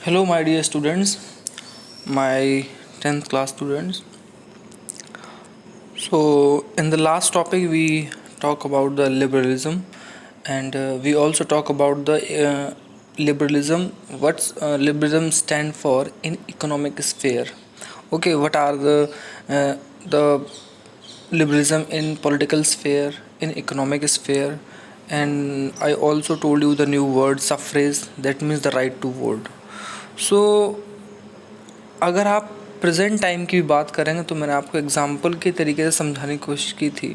Hello, my dear students, my 10th class students. So, in the last topic, we talk about the liberalism, and we also talk about the liberalism. What's liberalism stand for in economic sphere? Okay, what are the liberalism in political sphere, in economic sphere, and I also told you the new word suffrage. That means the right to vote. सो अगर आप present time की बात करेंगे तो मैंने आपको example के तरीके से समझाने की कोशिश की थी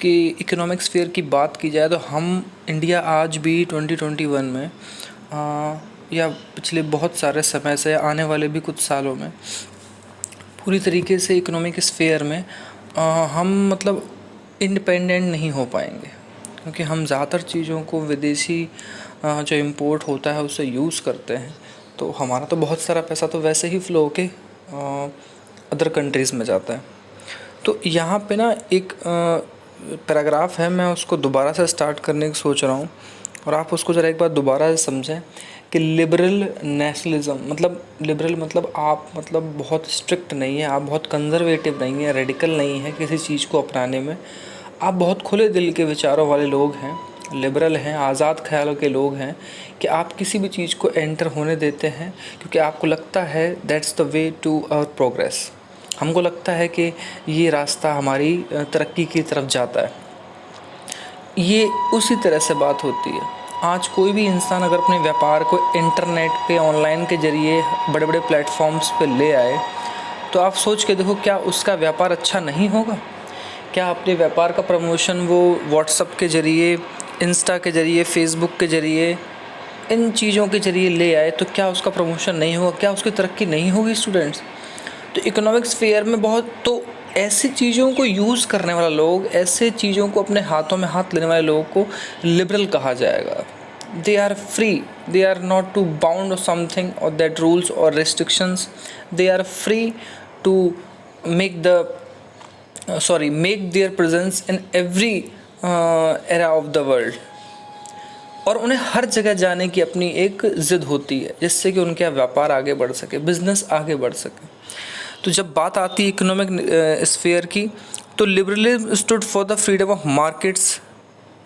कि इकोनॉमिक स्फीयर की बात की जाए तो हम इंडिया आज भी 2021 में या पिछले बहुत सारे समय से आने वाले भी कुछ सालों में पूरी तरीके से इकोनॉमिक स्फीयर में हम मतलब इंडिपेंडेंट नहीं हो पाएंगे, क्योंकि हम ज़्यादातर चीज़ों को विदेशी जो इम्पोर्ट होता है उससे यूज़ करते हैं। तो हमारा तो बहुत सारा पैसा तो वैसे ही फ़्लो होके अदर कंट्रीज़ में जाता है। तो यहाँ पे ना एक पैराग्राफ है, मैं उसको दोबारा से स्टार्ट करने की सोच रहा हूँ और आप उसको ज़रा एक बार दोबारा से समझें कि लिबरल नेशनलिज्म मतलब लिबरल मतलब आप मतलब बहुत स्ट्रिक्ट नहीं है, आप बहुत कंजर्वेटिव नहीं है, रेडिकल नहीं है किसी चीज़ को अपनाने में, आप बहुत खुले दिल के विचारों वाले लोग हैं, लिबरल हैं, आज़ाद ख्यालों के लोग हैं कि आप किसी भी चीज़ को एंटर होने देते हैं क्योंकि आपको लगता है that's the way to our progress. हमको लगता है कि ये रास्ता हमारी तरक्की की तरफ जाता है। ये उसी तरह से बात होती है। आज कोई भी इंसान अगर अपने व्यापार को इंटरनेट पे ऑनलाइन के ज़रिए बड़े बड़े प्लेटफॉर्म्स पे ले आए तो आप सोच के देखो, क्या उसका व्यापार अच्छा नहीं होगा? क्या अपने व्यापार का प्रमोशन वो व्हाट्सएप के ज़रिए, इंस्टा के ज़रिए, फेसबुक के ज़रिए, इन चीज़ों के ज़रिए ले आए तो क्या उसका प्रमोशन नहीं होगा? क्या उसकी तरक्की नहीं होगी स्टूडेंट्स? तो इकोनॉमिक्स फेयर में बहुत तो ऐसी चीज़ों को यूज़ करने वाला लोग, ऐसे चीज़ों को अपने हाथों में हाथ लेने वाले लोगों को लिबरल कहा जाएगा। They are free, they are not to bound और समथिंग और दैट रूल्स और restrictions, they are free to make their presence in every era of the world. और उन्हें हर जगह जाने की अपनी एक ज़िद होती है जिससे कि उनका व्यापार आगे बढ़ सके, बिजनेस आगे बढ़ सके। तो जब बात आती है इकोनॉमिक स्फीयर की तो liberalism stood for the freedom of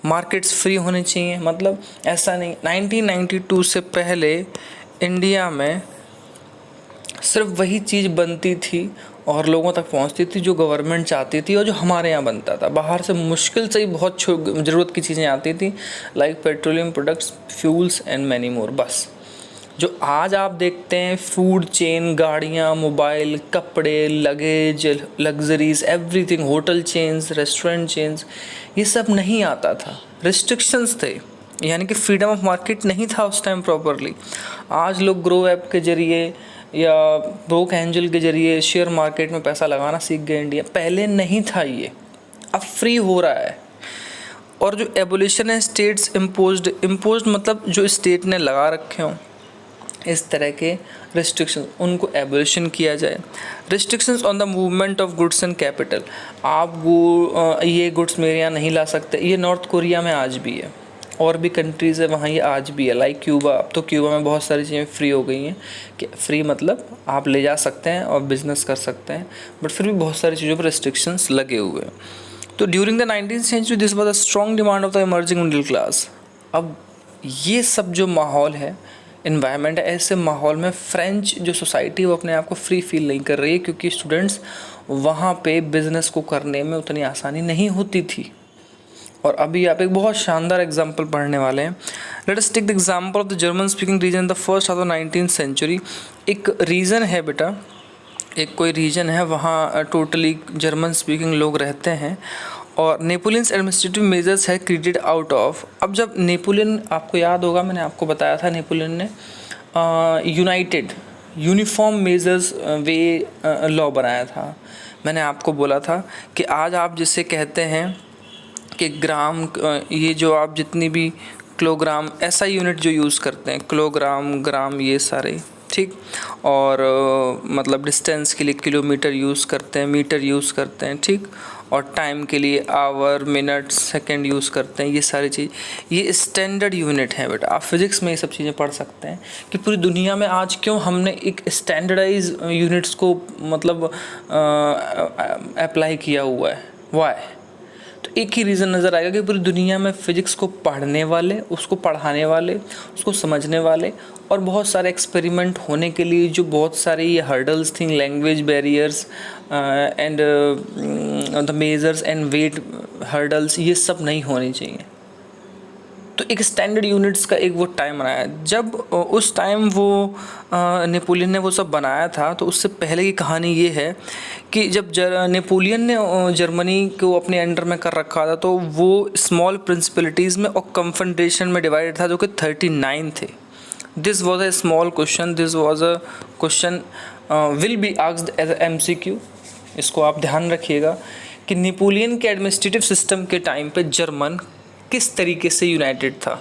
markets free होने चाहिए। मतलब ऐसा नहीं, 1992 से पहले इंडिया में सिर्फ वही चीज़ बनती थी और लोगों तक पहुंचती थी जो गवर्नमेंट चाहती थी और जो हमारे यहाँ बनता था। बाहर से मुश्किल से ही बहुत ज़रूरत की चीज़ें आती थी, like petroleum products, fuels and many more. बस जो आज आप देखते हैं फूड चेन, गाड़ियाँ, मोबाइल, कपड़े, luggage, luxuries, everything, hotel chains, restaurant chains, ये सब नहीं आता था। रिस्ट्रिक्शंस थे, यानी कि फ्रीडम ऑफ मार्केट नहीं था उस टाइम प्रॉपरली। आज लोग ग्रो ऐप के ज़रिए या ब्रोक एंजल के ज़रिए शेयर मार्केट में पैसा लगाना सीख गए इंडिया। पहले नहीं था ये, अब फ्री हो रहा है। और जो एबोलिशन है स्टेट्स इम्पोज्ड मतलब जो स्टेट ने लगा रखे हों इस तरह के रिस्ट्रिक्शन, उनको एबोलिशन किया जाए। Restrictions on the movement of goods and capital, आप ये गुड्स मेरे यहाँ नहीं ला सकते। ये नॉर्थ कोरिया में आज भी है, और भी कंट्रीज़ है वहाँ ये आज भी है, लाइक क्यूबा। अब तो क्यूबा में बहुत सारी चीज़ें फ्री हो गई हैं कि फ्री मतलब आप ले जा सकते हैं और बिज़नेस कर सकते हैं, बट फिर भी बहुत सारी चीज़ों पर रिस्ट्रिक्शंस लगे हुए हैं। तो during the 19th century this was a strong demand of the emerging middle class. अब ये सब जो माहौल है, इन्वायरमेंट है, ऐसे माहौल में फ्रेंच जो सोसाइटी वो अपने आप को फ्री फील नहीं कर रही है, क्योंकि स्टूडेंट्स वहाँ पे बिज़नेस को करने में उतनी आसानी नहीं होती थी। और अभी आप एक बहुत शानदार एग्जांपल पढ़ने वाले हैं। Let us take the example of the German speaking region the first half of 19th century. एक रीजन है बेटा, एक कोई रीजन है, वहाँ टोटली जर्मन स्पीकिंग लोग रहते हैं और नेपोलियंस एडमिनिस्ट्रेटिव मेजर्स है क्रिएटेड आउट ऑफ। अब जब नेपोलियन, आपको याद होगा मैंने आपको बताया था, नेपोलियन ने यूनिफॉर्म मेजर्स वे लॉ बनाया था। मैंने आपको बोला था कि आज आप जिसे कहते हैं कि ग्राम, ये जो आप जितनी भी किलोग्राम, ऐसा यूनिट जो यूज़ करते हैं, किलोग्राम, ग्राम, ये सारे, ठीक। और मतलब डिस्टेंस के लिए किलोमीटर यूज़ करते हैं, मीटर यूज़ करते हैं, ठीक। और टाइम के लिए आवर, मिनट, सेकंड यूज़ करते हैं। ये सारी चीज़ ये स्टैंडर्ड यूनिट है बेटा। आप फिज़िक्स में ये सब चीज़ें पढ़ सकते हैं कि पूरी दुनिया में आज क्यों हमने एक स्टैंडर्डाइज यूनिट्स को मतलब अप्लाई किया हुआ है, वाई। तो एक ही रीज़न नज़र आएगा कि पूरी दुनिया में फ़िज़िक्स को पढ़ने वाले, उसको पढ़ाने वाले, उसको समझने वाले और बहुत सारे एक्सपेरिमेंट होने के लिए जो बहुत सारी ये हर्डल्स थी, language barriers and the measures and weight hurdles, ये सब नहीं होनी चाहिए। तो एक स्टैंडर्ड यूनिट्स का एक वो टाइम बनाया। जब उस टाइम वो नेपोलियन ने वो सब बनाया था, तो उससे पहले की कहानी ये है कि जब नेपोलियन ने जर्मनी को अपने अंडर में कर रखा था, तो वो स्मॉल प्रिंसिपलिटीज़ में और कन्फेडरेशन में डिवाइडेड था, जो कि 39 थे। This was a small question, this was a question will be asked as a MCQ। इसको आप ध्यान रखिएगा कि नेपोलियन के एडमिनिस्ट्रेटिव सिस्टम के टाइम पे जर्मन किस तरीके से यूनाइटेड था।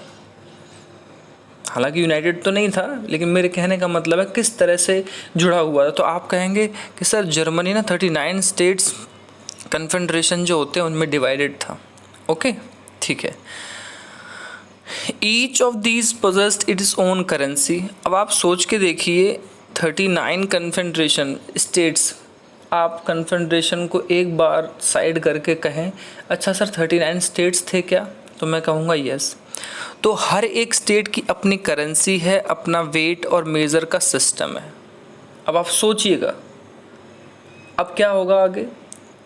हालांकि यूनाइटेड तो नहीं था, लेकिन मेरे कहने का मतलब है किस तरह से जुड़ा हुआ था। तो आप कहेंगे कि सर जर्मनी ना 39 स्टेट्स कन्फेडरेशन जो होते हैं उनमें डिवाइडेड था। ओके, ठीक है। Each of these possessed its own currency. अब आप सोच के देखिए 39 कन्फेडरेशन स्टेट्स, आप कन्फेडरेशन को एक बार साइड करके कहें अच्छा सर 39 स्टेट्स थे क्या, तो मैं कहूँगा यस। तो हर एक स्टेट की अपनी करेंसी है, अपना वेट और मेज़र का सिस्टम है। अब आप सोचिएगा अब क्या होगा आगे,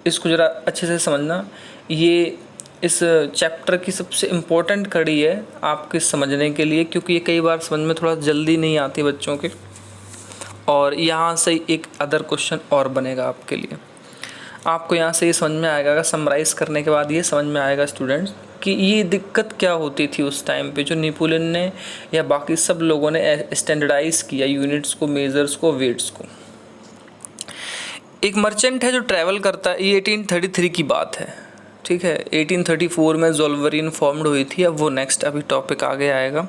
इसको ज़रा अच्छे से समझना। ये इस चैप्टर की सबसे इम्पोर्टेंट कड़ी है आपके समझने के लिए, क्योंकि ये कई बार समझ में थोड़ा जल्दी नहीं आती बच्चों के। और यहाँ से एक अदर क्वेश्चन और बनेगा आपके लिए। आपको यहाँ से ये समझ में आएगा, समराइज़ करने के बाद ये समझ में आएगा स्टूडेंट्स कि ये दिक्कत क्या होती थी उस टाइम पे, जो नेपोलियन ने या बाकी सब लोगों ने स्टैंडर्डाइज़ किया यूनिट्स को, मेजर्स को, वेट्स को। एक मर्चेंट है जो ट्रैवल करता है, ये 1833 की बात है, ठीक है। 1834 में ज़ोल्वरीन फॉर्म्ड हुई थी। अब वो नेक्स्ट अभी टॉपिक आगे आएगा,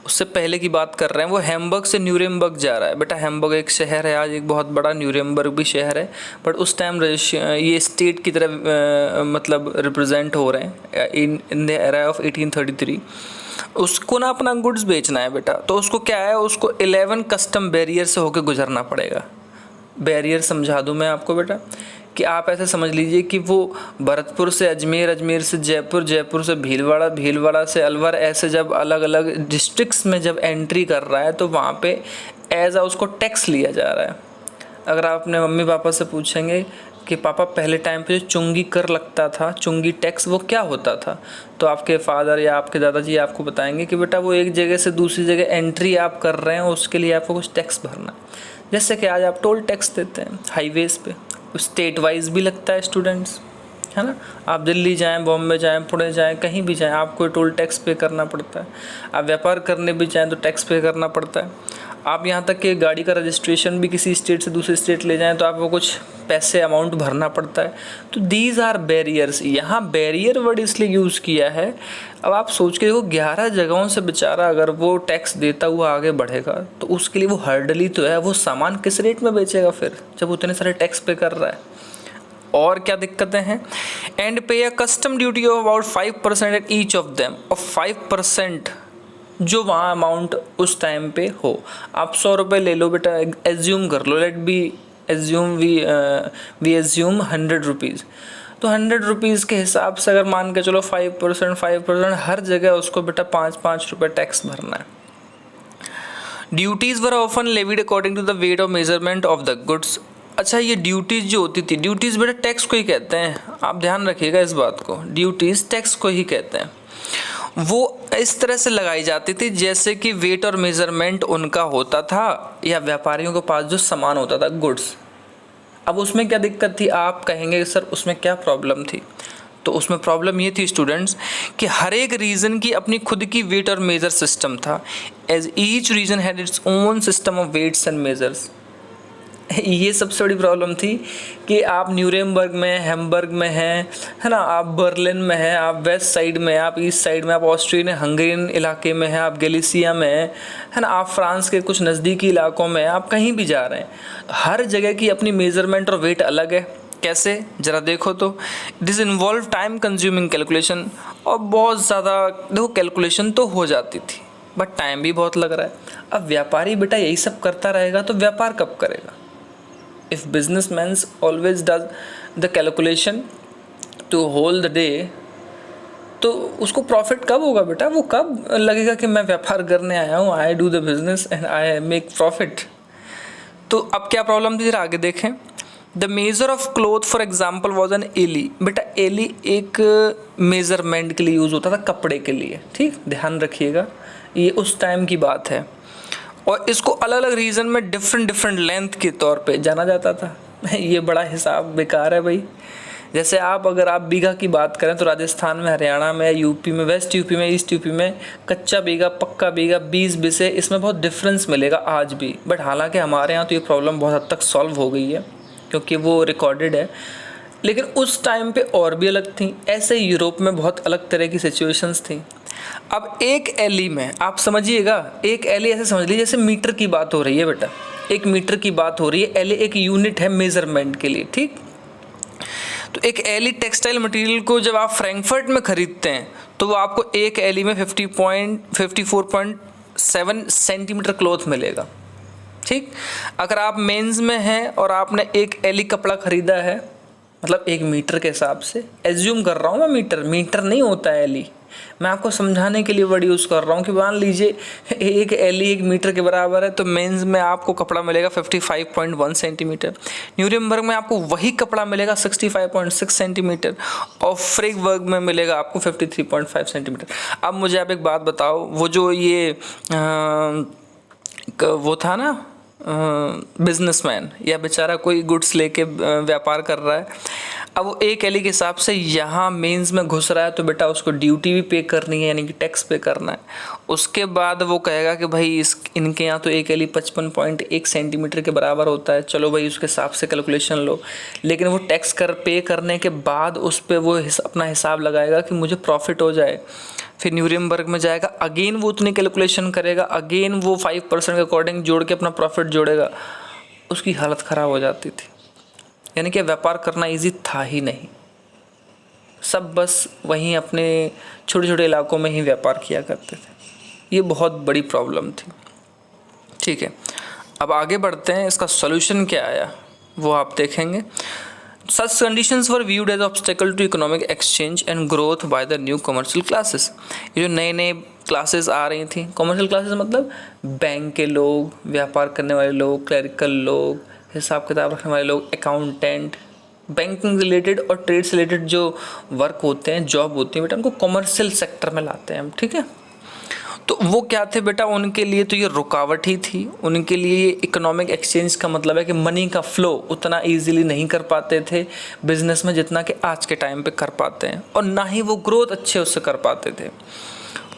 उससे पहले की बात कर रहे हैं। वो हैम्बर्ग से न्यूरेमबर्ग जा रहा है। बेटा हैम्बर्ग एक शहर है आज, एक बहुत बड़ा, न्यूरेमबर्ग भी शहर है, बट उस टाइम ये स्टेट की तरह मतलब रिप्रेजेंट हो रहे हैं इन द एरा ऑफ 1833। उसको ना अपना गुड्स बेचना है बेटा, तो उसको क्या है, उसको 11 कस्टम बैरियर से होकर गुजरना पड़ेगा। बैरियर समझा दूँ मैं आपको बेटा कि आप ऐसे समझ लीजिए कि वो भरतपुर से अजमेर, अजमेर से जयपुर, जयपुर से भीलवाड़ा, भीलवाड़ा से अलवर, ऐसे जब अलग अलग डिस्ट्रिक्ट्स में जब एंट्री कर रहा है तो वहाँ पे एज आ उसको टैक्स लिया जा रहा है। अगर आप अपने मम्मी पापा से पूछेंगे कि पापा पहले टाइम पे जो चुंगी कर लगता था, चुंगी टैक्स, वो क्या होता था, तो आपके फादर या आपके दादाजी आपको बताएंगे कि बेटा वो एक जगह से दूसरी जगह एंट्री आप कर रहे हैं, उसके लिए आपको कुछ टैक्स भरना है। जैसे कि आज आप टोल टैक्स देते हैं हाईवेज़ पे, स्टेट वाइज भी लगता है स्टूडेंट्स, है ना। आप दिल्ली जाएं, बॉम्बे जाएं, पुणे जाएं, कहीं भी जाएं, आपको टोल टैक्स पे करना पड़ता है। आप व्यापार करने भी जाएं तो टैक्स पे करना पड़ता है। आप यहाँ तक कि गाड़ी का रजिस्ट्रेशन भी किसी स्टेट से दूसरे स्टेट ले जाएं तो आपको कुछ पैसे अमाउंट भरना पड़ता है। तो दीज आर बैरियर्स। यहाँ बैरियर वर्ड इसलिए यूज़ किया है। अब आप सोच के देखो 11 जगहों से बेचारा अगर वो टैक्स देता हुआ आगे बढ़ेगा तो उसके लिए वो हर्डल ही तो है। वो सामान किस रेट में बेचेगा फिर जब उतने सारे टैक्स पे कर रहा है। और क्या दिक्कतें हैं, एंड पे a custom duty of about 5% at each of them, और 5% जो वहाँ अमाउंट उस टाइम पे हो। आप 100 रुपये ले लो बेटा, एज्यूम कर लो, let be assume we assume 100 rupees. तो 100 रुपीज़ के हिसाब से अगर मान के चलो 5% हर जगह उसको बेटा 5-5 रुपये टैक्स भरना है। Duties were often levied according to the weight of measurement of the goods. अच्छा, ये ड्यूटीज़ जो होती थी, ड्यूटीज़ बेटा टैक्स को ही कहते हैं, आप ध्यान रखिएगा इस बात को, ड्यूटीज़ टैक्स को ही कहते हैं। वो इस तरह से लगाई जाती थी जैसे कि वेट और मेजरमेंट उनका होता था या व्यापारियों के पास जो सामान होता था, गुड्स। अब उसमें क्या दिक्कत थी, आप कहेंगे सर उसमें क्या प्रॉब्लम थी। तो उसमें प्रॉब्लम ये थी स्टूडेंट्स कि हर एक रीजन की अपनी खुद की वेट और मेजर सिस्टम था। As each region had its own system of weights and measures. ये सबसे बड़ी प्रॉब्लम थी कि आप न्यूरेमबर्ग में, हैम्बर्ग में हैं, है ना, आप बर्लिन में हैं, आप वेस्ट साइड में, आप ईस्ट साइड में, आप ऑस्ट्रियन हंगेरियन इलाके में हैं, आप गैलिसिया में हैं, है ना, आप फ्रांस के कुछ नज़दीकी इलाकों में, आप कहीं भी जा रहे हैं, हर जगह की अपनी मेज़रमेंट और वेट अलग है। कैसे, ज़रा देखो तो। This involve time consuming calculation, और बहुत ज़्यादा देखो कैलकुलेशन तो हो जाती थी बट टाइम भी बहुत लग रहा है। अब व्यापारी बेटा यही सब करता रहेगा तो व्यापार कब करेगा? If businessman always does the calculation to whole the day, तो उसको प्रॉफिट कब होगा बेटा? वो कब लगेगा कि मैं व्यापार करने आया हूँ, I do the business and I make profit. तो अब क्या प्रॉब्लम थी, आगे देखें। The measure of cloth for example was an ell. बेटा एली एक मेजरमेंट के लिए यूज़ होता था, कपड़े के लिए, ठीक, ध्यान रखिएगा, ये उस टाइम की बात है। और इसको अलग अलग रीजन में डिफरेंट डिफरेंट लेंथ के तौर पे जाना जाता था। ये बड़ा हिसाब बेकार है भाई। जैसे अगर आप बीघा की बात करें तो राजस्थान में, हरियाणा में, यूपी में, वेस्ट यूपी में, ईस्ट यूपी में कच्चा बीघा, पक्का बीघा, 20 बीसे, इसमें बहुत डिफरेंस मिलेगा आज भी। बट हालांकि हमारे यहाँ तो ये प्रॉब्लम बहुत हद तक सॉल्व हो गई है क्योंकि वो रिकॉर्डेड है, लेकिन उस टाइम पे और भी अलग थी। ऐसे यूरोप में बहुत अलग तरह की सिचुएशंस थी। अब एक एली में आप समझिएगा, एक एली ऐसे समझ लीजिए जैसे मीटर की बात हो रही है बेटा, एक मीटर की बात हो रही है, एली एक यूनिट है मेजरमेंट के लिए, ठीक। तो एक एली टेक्सटाइल मटेरियल को जब आप फ्रैंकफर्ट में खरीदते हैं तो वो आपको एक एली में 54.7 सेंटीमीटर क्लॉथ मिलेगा, ठीक। अगर आप मेंस में हैं और आपने एक एली कपड़ा खरीदा है, मतलब एक मीटर के हिसाब से एज्यूम कर रहा हूँ मैं, मीटर नहीं होता है एली, मैं आपको समझाने के लिए वर्ड यूज़ कर रहा हूँ कि मान लीजिए एक एली 1 मीटर के बराबर है, तो मेंस में आपको कपड़ा मिलेगा 55.1 सेंटीमीटर, न्यूरेमबर्ग में आपको वही कपड़ा मिलेगा 65.6 सेंटीमीटर, और फ्रेगबर्ग में मिलेगा आपको 53.5 सेंटीमीटर। अब मुझे आप एक बात बताओ, वो जो ये वो था ना बिजनेसमैन, या बेचारा कोई गुड्स लेके व्यापार कर रहा है, अब वो एक एली के हिसाब से यहाँ मेंस में घुस रहा है तो बेटा उसको ड्यूटी भी पे करनी है, यानी कि टैक्स पे करना है। उसके बाद वो कहेगा कि भाई इनके यहाँ तो एक एली 55.1 सेंटीमीटर के बराबर होता है, चलो भाई उसके हिसाब से कैलकुलेशन लो, लेकिन वो टैक्स पे करने के बाद उस पर वो अपना हिसाब लगाएगा कि मुझे प्रॉफिट हो जाए। फिर न्यूरेमबर्ग में जाएगा, अगेन वो उतनी कैलकुलेशन करेगा, अगेन वो 5% के अकॉर्डिंग जोड़ के अपना प्रॉफिट जोड़ेगा, उसकी हालत ख़राब हो जाती थी। यानी कि व्यापार करना इजी था ही नहीं, सब बस वहीं अपने छोटे छोटे इलाकों में ही व्यापार किया करते थे। ये बहुत बड़ी प्रॉब्लम थी, ठीक है। अब आगे बढ़ते हैं, इसका सॉल्यूशन क्या आया वो आप देखेंगे। Such conditions were viewed as obstacle to economic exchange and growth by the new commercial classes। ये जो नए नए क्लासेस आ रही थी, कॉमर्शियल क्लासेस मतलब बैंक के लोग, व्यापार करने वाले लोग, क्लरिकल लोग, हिसाब किताब रखने वाले लोग, अकाउंटेंट, बैंकिंग रिलेटेड और ट्रेड से रिलेटेड जो वर्क होते हैं, जॉब होती है बेटा, उनको कॉमर्शियल सेक्टर में लाते हैं हम, ठीक है। तो वो क्या थे बेटा, उनके लिए तो ये रुकावट ही थी, उनके लिए इकोनॉमिक एक्सचेंज का मतलब है कि मनी का फ्लो उतना इजीली नहीं कर पाते थे बिजनेस में जितना कि आज के टाइम पे कर पाते हैं, और ना ही वो ग्रोथ अच्छे उससे कर पाते थे।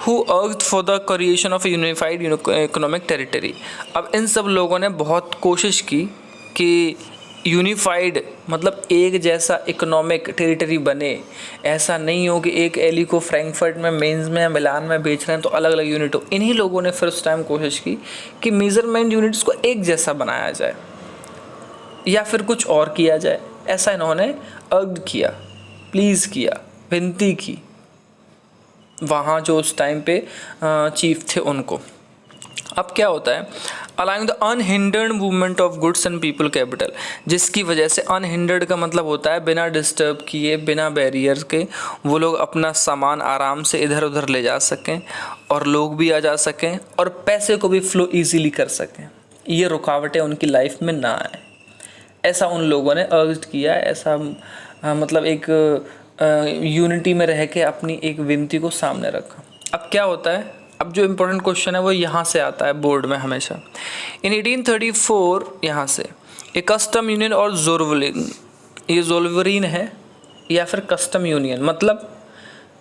Who urged for the creation of a unified economic territory। अब इन सब लोगों ने बहुत कोशिश की कि यूनिफाइड मतलब एक जैसा इकोनॉमिक टेरिटरी बने, ऐसा नहीं हो कि एक एली को फ्रैंकफर्ट में, मेंस में, मिलान में बेच रहे हैं तो अलग अलग यूनिट हो। इन्हीं लोगों ने फिर उस टाइम कोशिश की कि मेजरमेंट यूनिट्स को एक जैसा बनाया जाए या फिर कुछ और किया जाए, ऐसा इन्होंने अर्ग किया, प्लीज़ किया, विनती की वहाँ जो उस टाइम पे चीफ थे उनको। अब क्या होता है, allowing the unhindered movement of goods and people capital, जिसकी वजह से अनहिंडर्ड का मतलब होता है बिना डिस्टर्ब किए, बिना बैरियर के वो लोग अपना सामान आराम से इधर उधर ले जा सकें और लोग भी आ जा सकें और पैसे को भी फ्लो इजीली कर सकें, ये रुकावटें उनकी लाइफ में ना आए, ऐसा उन लोगों ने अर्ज किया। ऐसा मतलब एक यूनिटी में रह के अपनी एक विनती को सामने रखा। अब क्या होता है, अब जो इम्पोर्टेंट क्वेश्चन है वो यहाँ से आता है बोर्ड में हमेशा। इन 1834 यहाँ से एक कस्टम यूनियन और जोल्वरिन, ये जोल्वरिन है या फिर कस्टम यूनियन, मतलब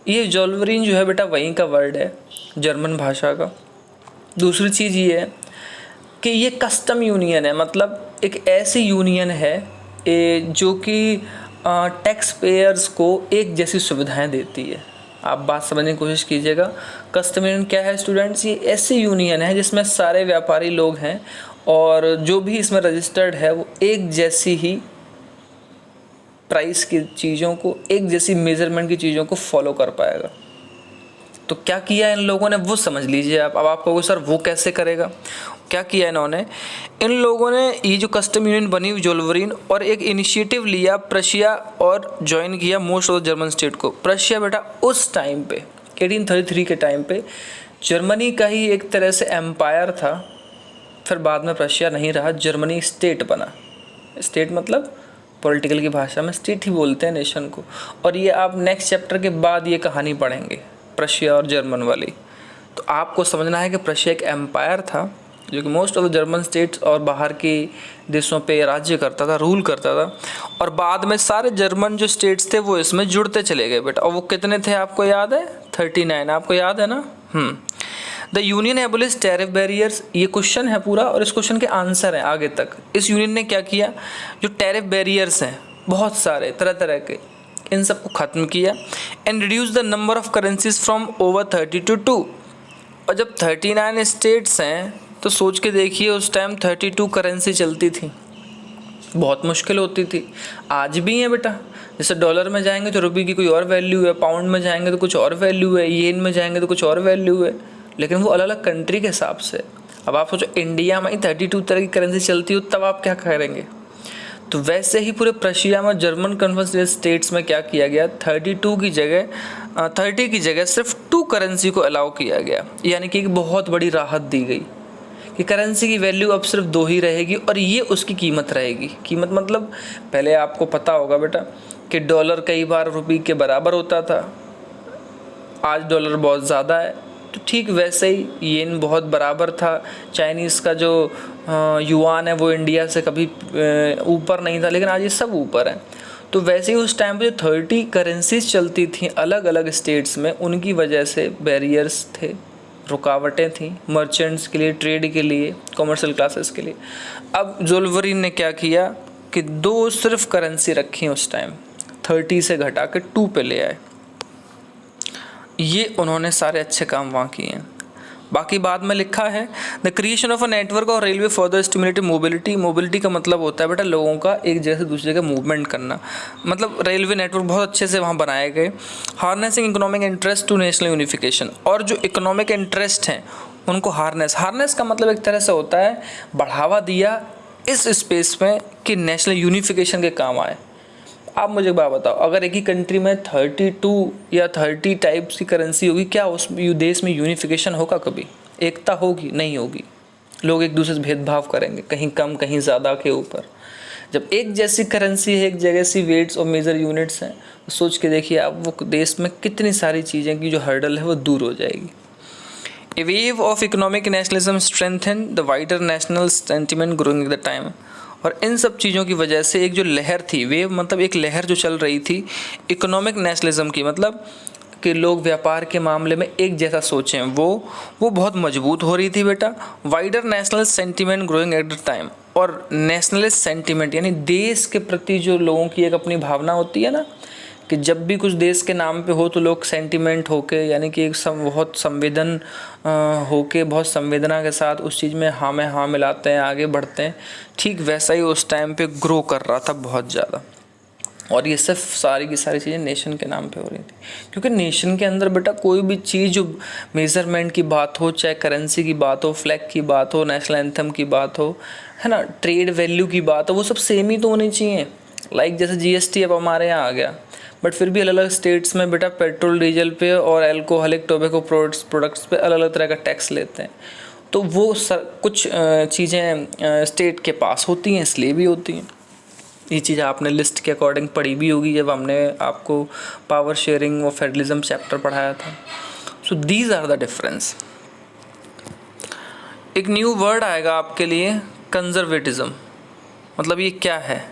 ये जोल्वरिन जो है बेटा वहीं का वर्ड है, जर्मन भाषा का। दूसरी चीज़ ये है कि ये कस्टम यूनियन है, मतलब एक ऐसी यूनियन है जो कि टैक्स पेयर्स को एक जैसी सुविधाएं देती है। आप बात समझने की कोशिश कीजिएगा। कस्टम यूनियन क्या है स्टूडेंट्स, ये ऐसी यूनियन है जिसमें सारे व्यापारी लोग हैं और जो भी इसमें रजिस्टर्ड है वो एक जैसी ही प्राइस की चीज़ों को, एक जैसी मेजरमेंट की चीज़ों को फॉलो कर पाएगा। तो क्या किया इन लोगों ने वो समझ लीजिए आप। अब आप कहोगे सर वो कैसे करेगा, क्या किया इन्होंने, इन लोगों ने ये जो कस्टम यूनियन बनी हुई जोल्वरीन, और एक इनिशिएटिव लिया प्रशिया और ज्वाइन किया most of the German state को। प्रशिया बेटा उस टाइम पे 1833 के टाइम पे जर्मनी का ही एक तरह से एम्पायर था, फिर बाद में प्रशिया नहीं रहा, जर्मनी स्टेट बना। स्टेट मतलब पॉलिटिकल की भाषा में स्टेट ही बोलते हैं नेशन को। और ये आप नेक्स्ट चैप्टर के बाद ये कहानी पढ़ेंगे प्रशिया और जर्मन वाली। तो आपको समझना है कि प्रशिया एक एम्पायर था जो कि most of the German states और बाहर के देशों पे राज्य करता था, रूल करता था। और बाद में सारे जर्मन जो स्टेट्स थे वो इसमें जुड़ते चले गए बेटा। और वो कितने थे आपको याद है? 39, आपको याद है ना? The union abolish tariff barriers, ये क्वेश्चन है पूरा और इस क्वेश्चन के आंसर है आगे तक। इस यूनियन ने क्या किया, जो टैरिफ बैरियर्स हैं बहुत सारे तरह तरह के, इन सबको ख़त्म किया। And reduce the number of currencies from over 30 to 2। और जब 39 स्टेट्स हैं तो सोच के देखिए उस टाइम 32 करेंसी चलती थी, बहुत मुश्किल होती थी। आज भी है बेटा, जैसे डॉलर में जाएंगे तो रुपये की कोई और वैल्यू है, पाउंड में जाएंगे तो कुछ और वैल्यू है, येन में जाएंगे तो कुछ और वैल्यू है, लेकिन वो अलग अलग कंट्री के हिसाब से। अब आप सोचो इंडिया में ही 32 तरह की करेंसी चलती हो, तब आप क्या करेंगे? तो वैसे ही पूरे प्रशिया में जर्मन कन्फेडरेट स्टेट्स में क्या किया गया, 32 की जगह 30 की जगह सिर्फ 2 करेंसी को अलाउ किया गया। यानी कि एक बहुत बड़ी राहत दी गई कि करेंसी की वैल्यू अब सिर्फ 2 ही रहेगी और ये उसकी कीमत रहेगी। कीमत मतलब पहले आपको पता होगा बेटा कि डॉलर कई बार रुपये के बराबर होता था, आज डॉलर बहुत ज़्यादा है, तो ठीक वैसे ही येन बहुत बराबर था। चाइनीज़ का जो युआन है वो इंडिया से कभी ऊपर नहीं था, लेकिन आज ये सब ऊपर है। तो वैसे ही उस टाइम पे जो 30 करेंसीज चलती थी अलग अलग स्टेट्स में, उनकी वजह से बैरियर्स थे, रुकावटें थी मर्चेंट्स के लिए, ट्रेड के लिए, कॉमर्शियल क्लासेस के लिए। अब जोल्वरीन ने क्या किया कि 2 सिर्फ करेंसी रखी उस टाइम, 30 से घटा के 2 पे ले आए। ये उन्होंने सारे अच्छे काम वहाँ किए हैं। बाकी बाद में लिखा है the creation of a network और railway further stimulated mobility. Mobility का मतलब होता है बेटा लोगों का एक जगह से दूसरी जगह मूवमेंट करना, मतलब रेलवे नेटवर्क बहुत अच्छे से वहाँ बनाए गए। Harnessing economic interest to national unification, और जो इकोनॉमिक इंटरेस्ट हैं उनको हार्नेस का मतलब एक तरह से होता है बढ़ावा दिया इस स्पेस में कि नेशनल यूनिफिकेशन के काम आए। आप मुझे एक बात बताओ, अगर एक ही कंट्री में 32 या 30 टाइप्स की करेंसी होगी, क्या उस देश में यूनिफिकेशन होगा? कभी एकता होगी? नहीं होगी। लोग एक दूसरे से भेदभाव करेंगे, कहीं कम कहीं ज़्यादा के ऊपर। जब एक जैसी करेंसी है, एक जगह सी वेट्स और मेजर यूनिट्स हैं, तो सोच के देखिए आप वो देश में कितनी सारी चीज़ें की जो हर्डल है वो दूर हो जाएगी। A wave of economic nationalism strengthen the wider national sentiment growing the time. और इन सब चीज़ों की वजह से एक जो लहर थी, वेव मतलब एक लहर जो चल रही थी इकोनॉमिक नेशनलिज्म की, मतलब कि लोग व्यापार के मामले में एक जैसा सोचें, वो बहुत मजबूत हो रही थी बेटा। Wider national sentiment growing at the time, और नेशनलिस्ट सेंटिमेंट यानी देश के प्रति जो लोगों की एक अपनी भावना होती है ना, कि जब भी कुछ देश के नाम पे हो तो लोग सेंटिमेंट होके, यानी कि एक बहुत संवेदन होके, बहुत संवेदना के साथ उस चीज़ में हाँ में हाँ मिलाते हैं, आगे बढ़ते हैं। ठीक वैसा ही उस टाइम पे ग्रो कर रहा था बहुत ज़्यादा। और ये सब सारी की सारी चीज़ें नेशन के नाम पे हो रही थी, क्योंकि नेशन के अंदर बेटा कोई भी चीज़ जो मेज़रमेंट की बात हो, चाहे करेंसी की बात हो, फ्लैग की बात हो, नेशनल एंथम की बात हो, है ना, ट्रेड वैल्यू की बात हो, वो सब सेम ही तो होनी चाहिए। लाइक जैसे जीएसटी अब हमारे यहाँ आ गया, बट फिर भी अलग अलग स्टेट्स में बेटा पेट्रोल डीजल पे और अल्कोहलिक टोबैको प्रोडक्ट्स पे अलग अलग तरह का टैक्स लेते हैं। तो वो कुछ चीज़ें स्टेट के पास होती हैं, इसलिए भी होती हैं। ये चीज़ आपने लिस्ट के अकॉर्डिंग पढ़ी भी होगी जब हमने आपको पावर शेयरिंग और फेडरलिज्म चैप्टर पढ़ाया था। So these are the difference. एक न्यू वर्ड आएगा आपके लिए, कंजर्वेटिज्म। मतलब ये क्या है?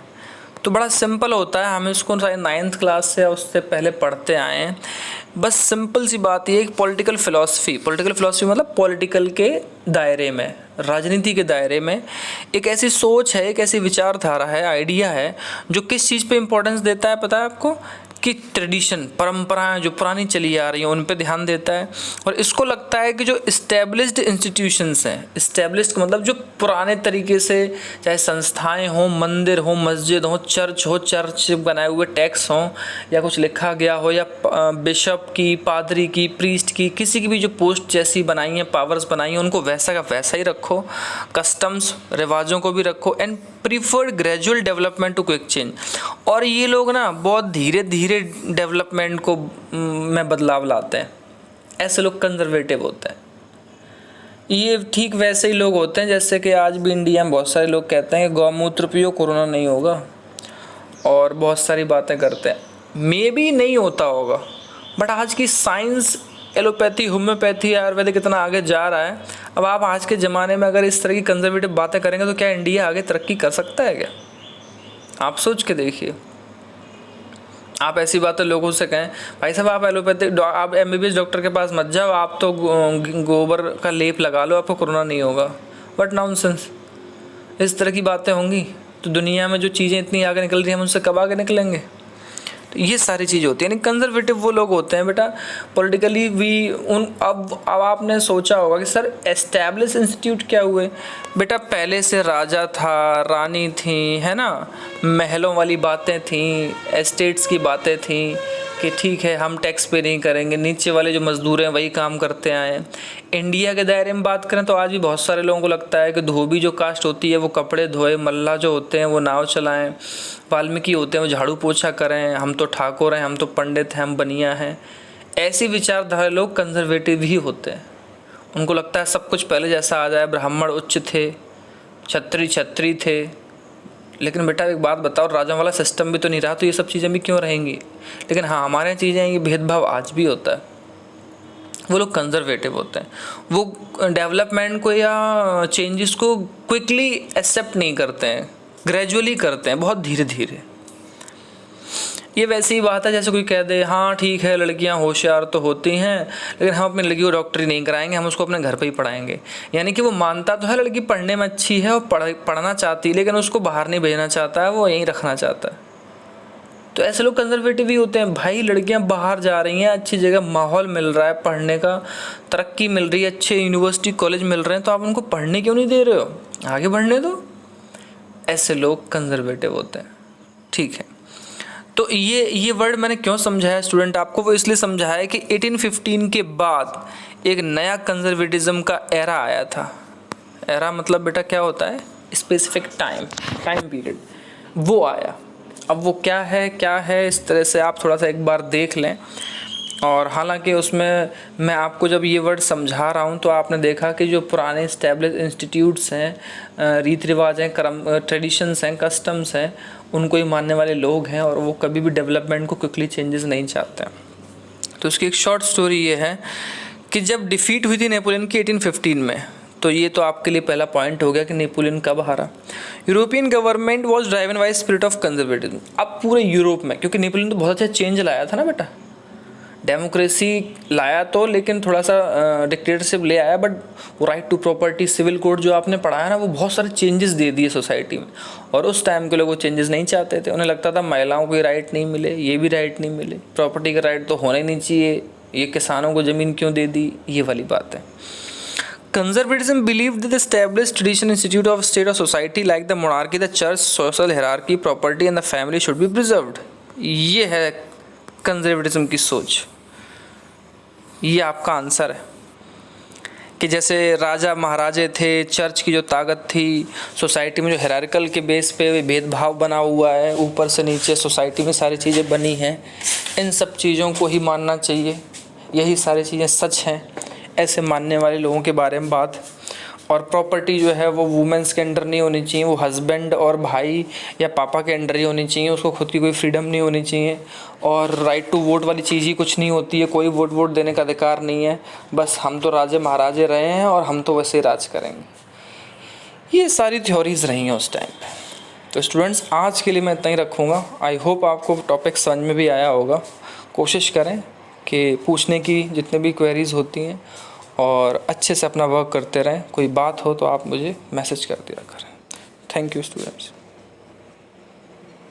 तो बड़ा सिंपल होता है, हम इसको 9th क्लास से उससे पहले पढ़ते आए हैं। बस सिंपल सी बात ये, एक पॉलिटिकल फ़िलॉसफी मतलब पॉलिटिकल के दायरे में, राजनीति के दायरे में एक ऐसी सोच है, एक ऐसी विचारधारा है, आइडिया है जो किस चीज़ पे इम्पोर्टेंस देता है पता है आपको? की ट्रेडिशन, परंपराएं जो पुरानी चली आ रही हैं उन पे ध्यान देता है। और इसको लगता है कि जो इस्टेब्लिश्ड इंस्टीट्यूशंस हैं, इस्टेब्लिश्ड मतलब जो पुराने तरीके से, चाहे संस्थाएं हों, मंदिर हो, मस्जिद हो, चर्च बनाए हुए टैक्स हों, या कुछ लिखा गया हो, या बिशप की, पादरी की, प्रीस्ट की, किसी की भी जो पोस्ट जैसी बनाई हैं, पावर्स बनाई हैं, उनको वैसा का वैसा ही रखो, कस्टम्स रिवाजों को भी रखो, and preferred gradual development to quick change. और ये लोग ना बहुत धीरे धीरे डेवलपमेंट को में बदलाव लाते हैं। ऐसे लोग कंजर्वेटिव होते हैं। ये ठीक वैसे ही लोग होते हैं जैसे कि आज भी इंडिया में बहुत सारे लोग कहते हैं कि गौमूत्र पियो कोरोना नहीं होगा, और बहुत सारी बातें करते हैं। मे बी नहीं होता होगा, बट आज की साइंस, एलोपैथी, होम्योपैथी, आयुर्वेदिक इतना आगे जा रहा है। अब आप आज के ज़माने में अगर इस तरह की कंजर्वेटिव बातें करेंगे तो क्या इंडिया आगे तरक्की कर सकता है क्या? आप सोच के देखिए। आप ऐसी बातें लोगों से कहें, भाई साहब आप एलोपैथिक, आप MBBS डॉक्टर के पास मत जाओ, आप तो गोबर का लेप लगा लो, आपको कोरोना नहीं होगा। बट नॉनसेंस, इस तरह की बातें होंगी तो दुनिया में जो चीज़ें इतनी आगे निकल रही हैं हम उनसे कब आगे निकलेंगे? तो ये सारी चीज़ें होती हैं। यानी कंजर्वेटिव वो लोग होते हैं बेटा, पॉलिटिकली भी अब आपने सोचा होगा कि सर एस्टैब्लिश इंस्टीट्यूट क्या हुए? बेटा पहले से राजा था, रानी थी, है ना, महलों वाली बातें थी, एस्टेट्स की बातें थी कि ठीक है हम टैक्स पे नहीं करेंगे, नीचे वाले जो मजदूर हैं वही काम करते आए हैं। इंडिया के दायरे में बात करें तो आज भी बहुत सारे लोगों को लगता है कि धोबी जो कास्ट होती है वो कपड़े धोए, मल्लाह जो होते हैं वो नाव चलाएं, वाल्मीकि होते हैं वो झाड़ू पोछा करें, हम तो ठाकुर हैं, हम तो पंडित हैं, हम बनिया हैं। ऐसी विचारधारा लोग कंजर्वेटिव ही होते हैं। उनको लगता है सब कुछ पहले जैसा आ जाए, ब्राह्मण उच्च थे, छत्री थे। लेकिन बेटा एक बात बताओ, राजा वाला सिस्टम भी तो नहीं रहा, तो ये सब चीज़ें भी क्यों रहेंगी? लेकिन हाँ, हमारे यहाँ चीज़ें ये भेदभाव आज भी होता है। वो लोग कंजर्वेटिव होते हैं, वो डेवलपमेंट को या चेंजेस को क्विकली एक्सेप्ट नहीं करते हैं, ग्रेजुअली करते हैं, बहुत धीरे धीरे। ये वैसी ही बात है जैसे कोई कह दे हाँ ठीक है लड़कियां होशियार तो होती हैं, लेकिन हम अपनी लड़की को डॉक्टरी नहीं कराएंगे, हम उसको अपने घर पे ही पढ़ाएंगे। यानी कि वो मानता तो है लड़की पढ़ने में अच्छी है और पढ़ना चाहती है, लेकिन उसको बाहर नहीं भेजना चाहता है, वो यहीं रखना चाहता है। तो ऐसे लोग कंजर्वेटिव ही होते हैं। भाई लड़कियां बाहर जा रही हैं, अच्छी जगह माहौल मिल रहा है पढ़ने का, तरक्की मिल रही है, अच्छे यूनिवर्सिटी कॉलेज मिल रहे हैं, तो आप उनको पढ़ने क्यों नहीं दे रहे हो? आगे बढ़ने दो। ऐसे लोग कंजर्वेटिव होते हैं। ठीक है, तो ये वर्ड मैंने क्यों समझाया स्टूडेंट आपको? वो इसलिए समझाया कि 1815 के बाद एक नया कंजर्वेटिज्म का एरा आया था। एरा मतलब बेटा क्या होता है? स्पेसिफिक टाइम पीरियड, वो आया। अब वो क्या है इस तरह से आप थोड़ा सा एक बार देख लें। और हालांकि उसमें मैं आपको जब ये वर्ड समझा रहा हूँ तो आपने देखा कि जो पुराने एस्टेब्लिश इंस्टीट्यूट्स हैं, रीति रिवाज हैं, ट्रेडिशंस हैं, कस्टम्स हैं, उनको ही मानने वाले लोग हैं, और वो कभी भी डेवलपमेंट को क्विकली चेंजेस नहीं चाहते हैं। तो उसकी एक शॉर्ट स्टोरी ये है कि जब डिफीट हुई थी नेपोलियन की 1815 में, तो ये तो आपके लिए पहला पॉइंट हो गया कि नेपोलियन कब हारा। European government was driven by spirit of conservatism. अब पूरे यूरोप में, क्योंकि नेपोलियन तो बहुत अच्छा चेंज लाया था ना बेटा, डेमोक्रेसी लाया तो, लेकिन थोड़ा सा डिक्टेटरशिप ले आया, बट वो right to property, civil code जो आपने पढ़ाया ना, वो बहुत सारे चेंजेस दे दिए सोसाइटी में। और उस टाइम के लोग वो चेंजेस नहीं चाहते थे। उन्हें लगता था महिलाओं को ये राइट नहीं मिले, ये भी राइट नहीं मिले, प्रॉपर्टी का राइट तो होना ही नहीं चाहिए, ये किसानों को ज़मीन क्यों दे दी, ये वाली बात है। Conservatism believed that the established tradition, institute of state or society like the monarchy, the church, social hierarchy, property and the family should be preserved. ये है कंजर्वेटिज्म की सोच। ये आपका आंसर है कि जैसे राजा महाराजे थे, चर्च की जो ताकत थी, सोसाइटी में जो हायरार्किकल के बेस पे भेदभाव बना हुआ है, ऊपर से नीचे सोसाइटी में सारी चीज़ें बनी हैं, इन सब चीज़ों को ही मानना चाहिए, यही सारी चीज़ें सच हैं, ऐसे मानने वाले लोगों के बारे में बात। और प्रॉपर्टी जो है वो वुमेंस के अंडर नहीं होनी चाहिए, वो हस्बैंड और भाई या पापा के अंडर ही होनी चाहिए, उसको खुद की कोई फ्रीडम नहीं होनी चाहिए। और राइट टू वोट वाली चीज़ ही कुछ नहीं होती है, कोई वोट देने का अधिकार नहीं है, बस हम तो राजे महाराजे रहे हैं और हम तो वैसे ही राज करेंगे। ये सारी थ्योरीज रही हैं उस टाइम पे। तो स्टूडेंट्स आज के लिए मैं इतना ही रखूँगा। आई होप आपको टॉपिक समझ में भी आया होगा। कोशिश करें कि पूछने की जितने भी क्वेरीज़ होती हैं और अच्छे से अपना वर्क करते रहें। कोई बात हो तो आप मुझे मैसेज कर दिया करें। Thank you students.